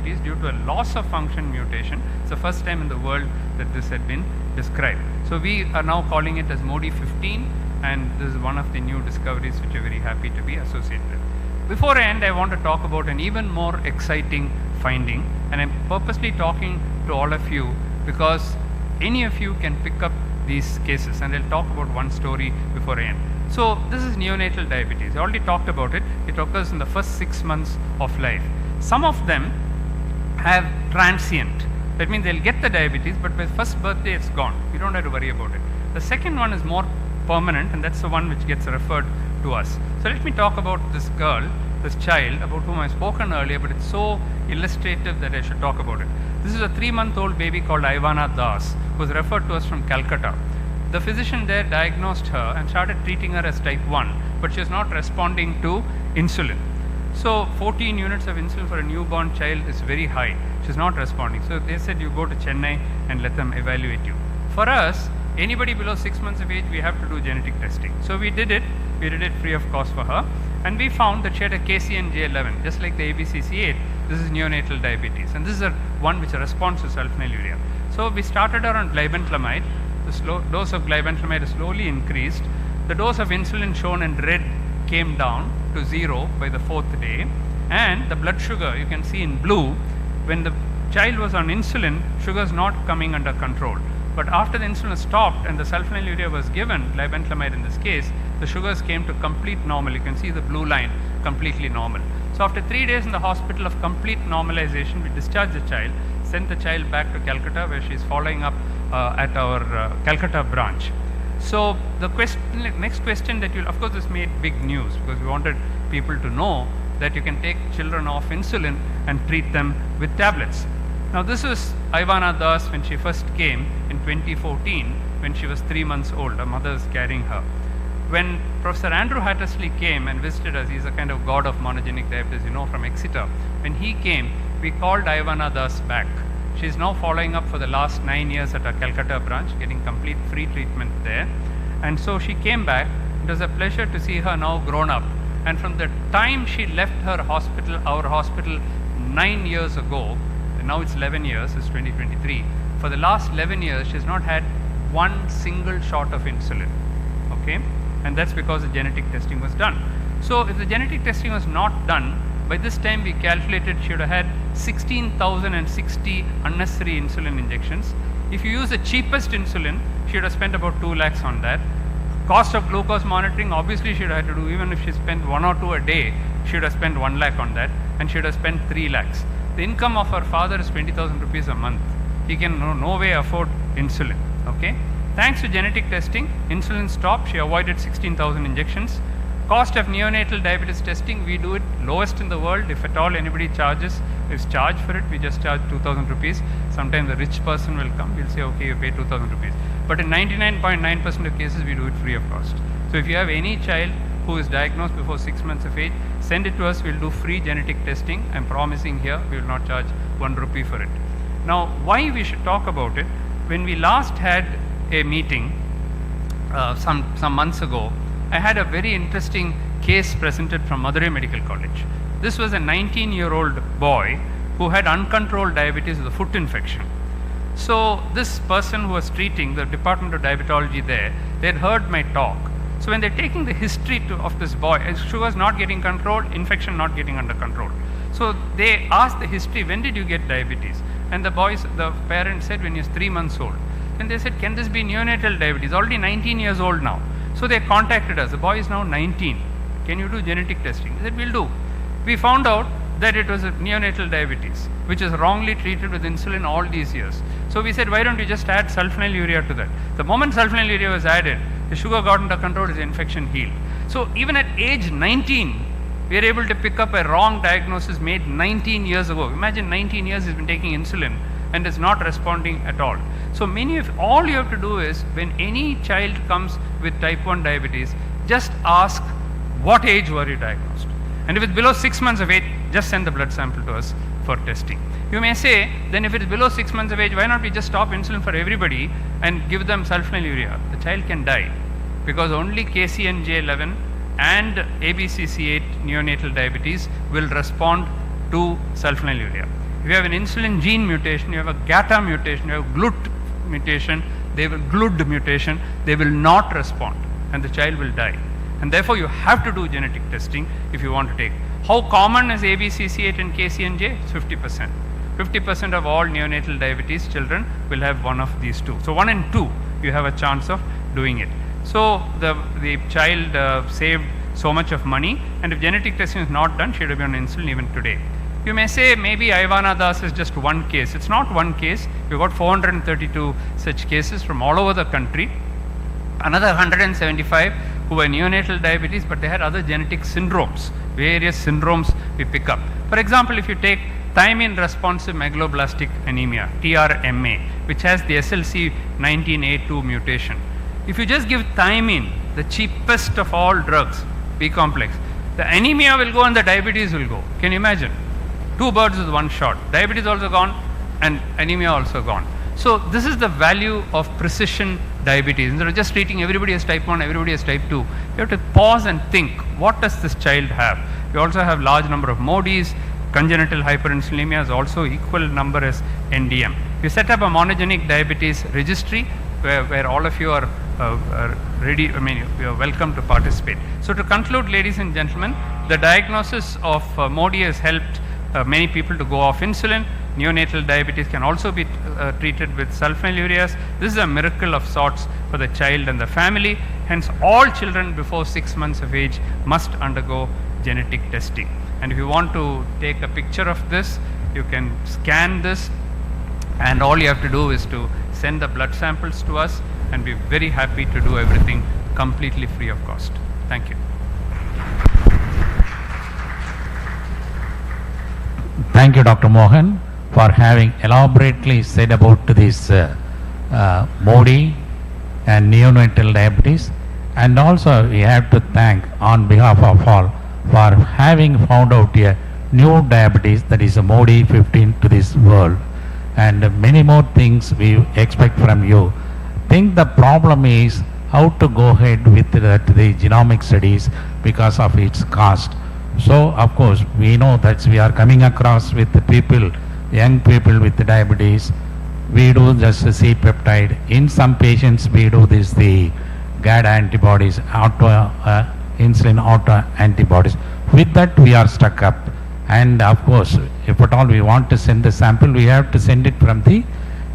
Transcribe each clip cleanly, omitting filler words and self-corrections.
diabetes due to a loss of function mutation. It's the first time in the world that this had been described. So we are now calling it as MODY 15, and this is one of the new discoveries which we're very happy to be associated with. Before I end, I want to talk about an even more exciting finding, and I'm purposely talking to all of you because any of you can pick up these cases, and I'll talk about one story before I end. So this is neonatal diabetes. I already talked about it. It occurs in the first 6 months of life. Some of them have transient. That means they'll get the diabetes, but by first birthday it's gone. You don't have to worry about it. The second one is more permanent, and that's the one which gets referred to us. So let me talk about this girl, this child, about whom I've spoken earlier, but it's so illustrative that I should talk about it. This is a 3-month-old baby called Ivana Das, who was referred to us from Calcutta. The physician there diagnosed her and started treating her as type 1, but she was not responding to insulin. So 14 units of insulin for a newborn child is very high. She's not responding. So they said, you go to Chennai and let them evaluate you. For us, anybody below 6 months of age, we have to do genetic testing. So we did it free of cost for her, and we found that she had a KCNJ11, just like the ABCC8. This is neonatal diabetes, and this is one which responds to sulfonylurea. So we started her on glibenclamide. The dose of glibenclamide is slowly increased. The dose of insulin shown in red came down to 0 by the 4th day, and the blood sugar, you can see in blue, when the child was on insulin, sugar is not coming under control. But after the insulin stopped and the sulfonylurea was given, glibenclamide in this case, the sugars came to complete normal. You can see the blue line, completely normal. So after 3 days in the hospital of complete normalization, we discharged the child, sent the child back to Calcutta, where she is following up at our Calcutta branch. So the next question that of course this made big news, because we wanted people to know that you can take children off insulin and treat them with tablets. Now this is Ivana Das when she first came in 2014, when she was 3 months old. Her mother is carrying her. When Professor Andrew Hattersley came and visited us, he's a kind of god of monogenic diabetes, from Exeter. When he came, we called Ivana Das back. She's now following up for the last 9 years at our Calcutta branch, getting complete free treatment there. And so she came back. It was a pleasure to see her now grown up. And from the time she left her hospital, our hospital, 9 years ago, and now it's 11 years, it's 2023. For the last 11 years, she's not had one single shot of insulin. Okay? And that's because the genetic testing was done. So if the genetic testing was not done, by this time we calculated she would have had 16,060 unnecessary insulin injections. If you use the cheapest insulin, she would have spent about 2 lakhs on that. Cost of glucose monitoring, obviously she would have had to do, even if she spent 1 or 2 a day, she would have spent 1 lakh on that, and she would have spent 3 lakhs. The income of her father is 20,000 rupees a month. He can no way afford insulin. Okay? Thanks to genetic testing, insulin stopped. She avoided 16,000 injections. Cost of neonatal diabetes testing, we do it lowest in the world. If at all anybody is charged for it, we just charge 2,000 rupees. Sometimes a rich person will come, we'll say, okay, you pay 2,000 rupees. But in 99.9% of cases, we do it free of cost. So if you have any child who is diagnosed before 6 months of age, send it to us. We'll do free genetic testing. I'm promising here, we will not charge 1 rupee for it. Now, why we should talk about it? When we last had a meeting some months ago, I had a very interesting case presented from Madurai Medical College. This was a 19-year-old boy who had uncontrolled diabetes with a foot infection. So this person who was treating, the Department of Diabetology there, they had heard my talk. So when they're taking the history of this boy, sugar not getting controlled, infection not getting under control. So they asked the history, when did you get diabetes? And the parent said when he was 3 months old. And they said, can this be neonatal diabetes? Already 19 years old now. So they contacted us. The boy is now 19. Can you do genetic testing? They said, we'll do. We found out that it was a neonatal diabetes, which is wrongly treated with insulin all these years. So we said, why don't you just add sulfonylurea to that? The moment sulfonylurea was added, the sugar got under control, the infection healed. So even at age 19, we are able to pick up a wrong diagnosis made 19 years ago. Imagine 19 years he's been taking insulin and is not responding at all. So all you have to do is, when any child comes with type 1 diabetes, just ask, what age were you diagnosed? And if it's below 6 months of age, just send the blood sample to us for testing. You may say, then if it is below 6 months of age, why not we just stop insulin for everybody and give them sulfonylurea? The child can die, because only KCNJ11 and ABCC8 neonatal diabetes will respond to sulfonylurea. If you have an insulin gene mutation, you have a GATA mutation, you have GLUT mutation, GLUD mutation, they will not respond and the child will die. And therefore you have to do genetic testing if you want to take. How common is ABCC8 and KCNJ? It's 50%. 50% of all neonatal diabetes children will have one of these two. So 1 in 2 you have a chance of doing it. So the child saved so much of money, and if genetic testing is not done, she would be on insulin even today. You may say maybe Ivana Das is just one case. It's not one case. We've got 432 such cases from all over the country. Another 175 who were neonatal diabetes, but they had other genetic syndromes. Various syndromes we pick up. For example, if you take thiamine responsive megaloblastic anemia, TRMA, which has the SLC19A2 mutation. If you just give thiamine, the cheapest of all drugs, B complex, the anemia will go and the diabetes will go. Can you imagine? 2 birds with 1 shot. Diabetes also gone and anemia also gone. So this is the value of precision diabetes. Instead of just treating everybody as type 1, everybody as type 2, you have to pause and think, what does this child have? You also have large number of MODIs. Congenital hyperinsulinemia is also equal number as NDM. You set up a monogenic diabetes registry where all of you are ready, you are welcome to participate. So to conclude, ladies and gentlemen, the diagnosis of MODI has helped many people to go off insulin. Neonatal diabetes can also be treated with sulfonylureas. This is a miracle of sorts for the child and the family. Hence, all children before 6 months of age must undergo genetic testing. And if you want to take a picture of this, you can scan this, and all you have to do is to send the blood samples to us, and we're very happy to do everything completely free of cost. Thank you. Thank you, Dr. Mohan, for having elaborately said about this MODI and neonatal diabetes. And also we have to thank on behalf of all for having found out a new diabetes, that is a MODI 15 to this world, and many more things we expect from you. Think the problem is how to go ahead with the genomic studies because of its cost. So of course we know that we are coming across with the people, young people with diabetes. We do just the C-peptide. In some patients we do this, the GAD antibodies, insulin auto antibodies. With that we are stuck up, and of course if at all we want to send the sample, we have to send it from the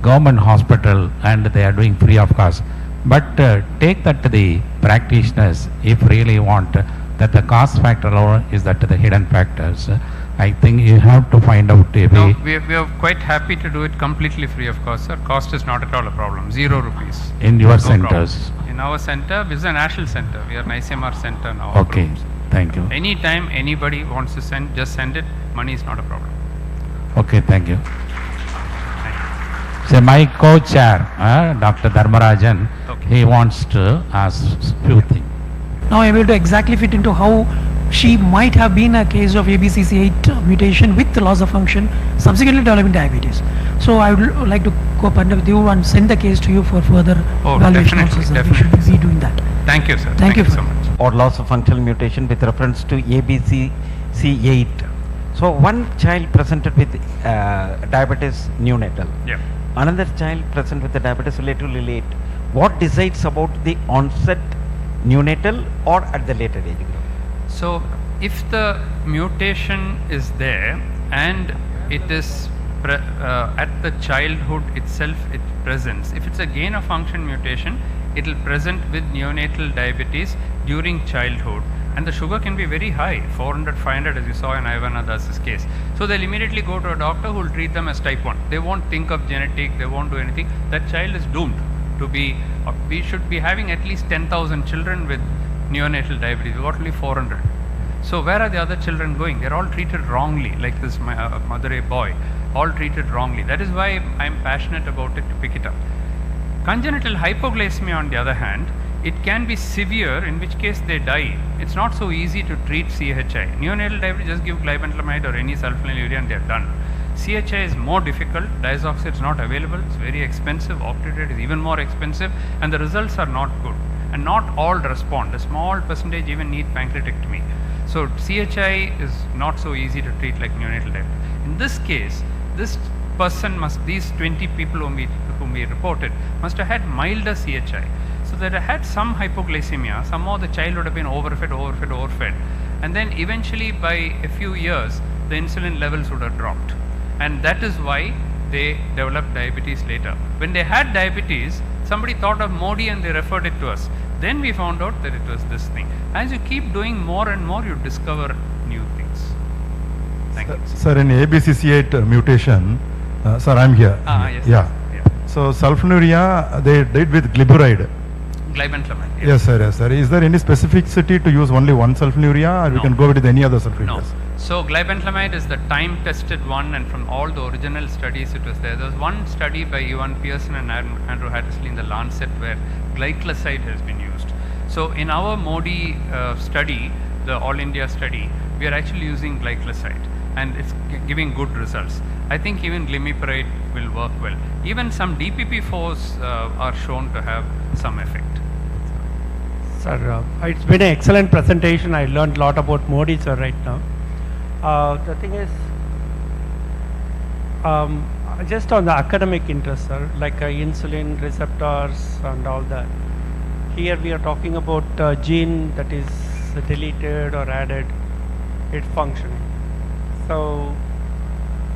government hospital, and they are doing free of cost. But take that to the practitioners if really want that the cost factor alone is that the hidden factors. I think you have to find out a way. No, we are quite happy to do it completely free of cost, sir. Cost is not at all a problem. 0 rupees. In your centers? Problem. In our center, this is a national center. We are an ICMR center now. Okay, thank you. Anytime anybody wants to send, just send it. Money is not a problem. Okay, thank you. So my co-chair, Dr. Dharmarajan, he wants to ask few things. Now I'm able to exactly fit into how she might have been a case of ABCC8 mutation with the loss of function, subsequently developing diabetes. So I would like to co-partner with you and send the case to you for further evaluation. Definitely. We should be doing that. Thank you, sir. Thank you so much. Or loss of functional mutation with reference to ABCC8. So one child presented with diabetes neonatal. Yeah. Another child present with the diabetes relatively late. What decides about the onset neonatal or at the later age group? So if the mutation is there and it is at the childhood itself it presents, if it's a gain of function mutation, it will present with neonatal diabetes during childhood, and the sugar can be very high, 400, 500 as you saw in Ivana Das's case. So they'll immediately go to a doctor who will treat them as type 1. They won't think of genetic, they won't do anything. That child is doomed to be, we should be having at least 10,000 children with neonatal diabetes. We've got only 400. So where are the other children going? They're all treated wrongly, like this Madurai boy, all treated wrongly. That is why I'm passionate about it to pick it up. Congenital hypoglycemia, on the other hand, it can be severe, in which case they die. It's not so easy to treat CHI. Neonatal diabetes, just give glibenclamide or any sulfonylurea and they're done. CHI is more difficult, diazoxide is not available, it's very expensive, octreotide is even more expensive, and the results are not good. And not all respond. A small percentage even need pancreatectomy. So CHI is not so easy to treat like neonatal diabetes. In this case, this person these 20 people whom we reported must have had milder CHI. So that they had some hypoglycemia, somehow the child would have been overfed, and then eventually by a few years the insulin levels would have dropped, and that is why they developed diabetes later. When they had diabetes, somebody thought of Modi and they referred it to us. Then we found out that it was this thing. As you keep doing more and more, you discover new things. Thank you. Sir, in ABCC8 mutation, sir, I'm here. Yes. Yeah. So sulfonylurea they did with glyburide. Glibenclamide. Yes, sir. Yes, sir. Is there any specificity to use only one sulfonylurea, or we No. can go with any other sulfonylureas? No. So glibenclamide is the time-tested one, and from all the original studies it was there. There was one study by Ewan Pearson and Andrew Hattersley in the Lancet where glycoside has been used. So in our Modi study, the All India study, we are actually using glycoside, and it's giving good results. I think even glimepiride will work well. Even some DPP4s are shown to have some effect. Sir, it's been an excellent presentation. I learned a lot about Modi, sir, right now. The thing is, just on the academic interest, sir, like insulin receptors and all that. Here we are talking about gene that is deleted or added, it functioning. So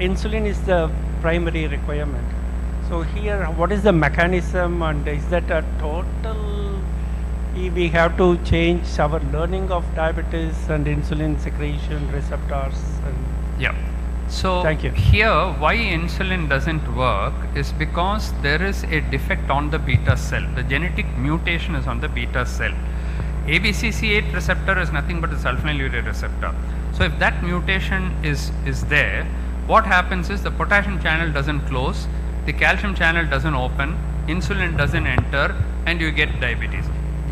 insulin is the primary requirement. So here, what is the mechanism, and is that a total, we have to change our learning of diabetes and insulin secretion receptors? And Yeah. So Thank you. here, why insulin doesn't work is because there is a defect on the beta cell. The genetic mutation is on the beta cell. ABCC8 receptor is nothing but a sulfonylurea receptor. So if that mutation is there, what happens is the potassium channel doesn't close, the calcium channel doesn't open, insulin doesn't enter, and you get diabetes.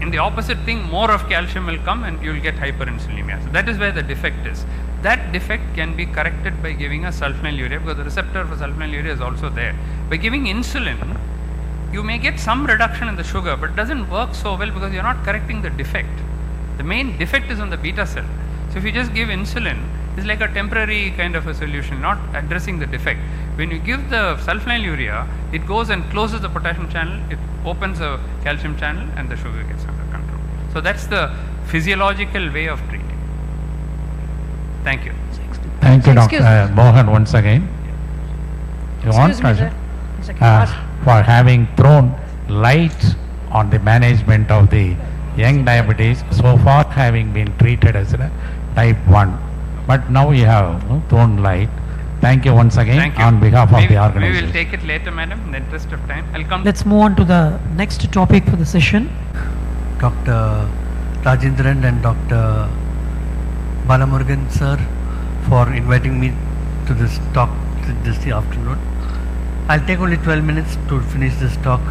In the opposite thing, more of calcium will come and you will get hyperinsulinemia. So that is where the defect is. That defect can be corrected by giving a sulfonylurea, because the receptor for sulfonylurea is also there. By giving insulin, you may get some reduction in the sugar, but it doesn't work so well because you're not correcting the defect. The main defect is on the beta cell. So if you just give insulin, it's like a temporary kind of a solution, not addressing the defect. When you give the sulfonylurea, it goes and closes the potassium channel, it opens a calcium channel, and the sugar gets under control. So that's the physiological way of treating. Thank you. Thank you, Excuse Dr. Mohan, once again. You want Excuse me, Rajan? sir. One second. For having thrown light on the management of the young diabetes, so far having been treated as a type 1. But now you have thrown light. Thank you once again Thank you. on behalf of Maybe the we organization. will take it later, madam, in the interest of time. I'll come. Let's move on to the next topic for the session. Dr. Rajendran and Dr. Balamurugan sir for inviting me to this talk this afternoon. I'll take only 12 minutes to finish this talk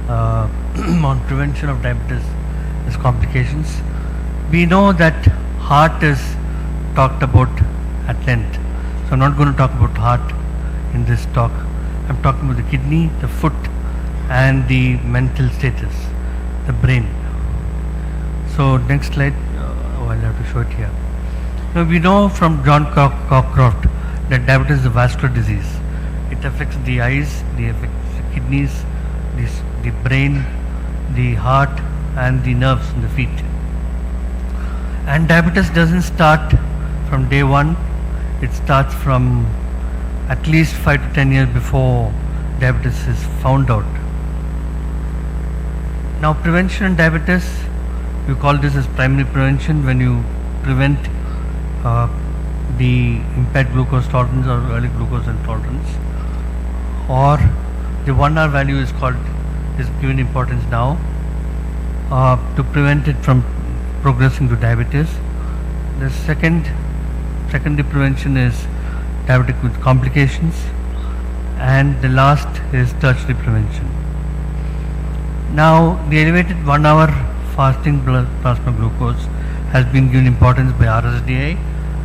on prevention of diabetes, its complications. We know that heart is talked about at length, so I'm not going to talk about heart in this talk. I'm talking about the kidney, the foot, and the mental status, the brain. So next slide, I'll have to show it here. Now we know from John Cockcroft that diabetes is a vascular disease. It affects the eyes, it affects the kidneys, the brain, the heart, and the nerves in the feet. And diabetes doesn't start from day one. It starts from at least 5 to 10 years before diabetes is found out. Now prevention in diabetes, we call this as primary prevention, when you prevent the impaired glucose tolerance or early glucose intolerance, or the 1R value is given importance now to prevent it from progressing to diabetes. The secondary prevention is diabetic with complications, and the last is tertiary prevention. Now the elevated 1 hour fasting blood plasma glucose has been given importance by RSSDI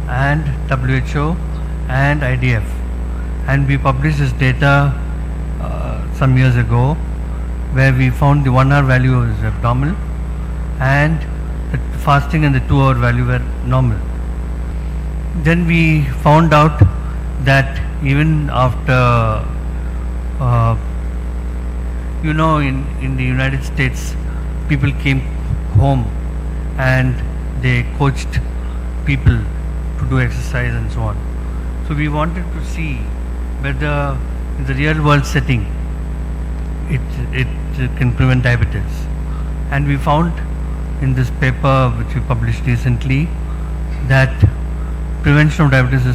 and WHO and IDF, and we published this data some years ago, where we found the 1 hour value is abnormal and the fasting and the 2 hour value were normal. Then we found out that even after, in the United States, people came home and they coached people to do exercise and so on. So we wanted to see whether in the real world setting it can prevent diabetes. And we found in this paper which we published recently that prevention of diabetes is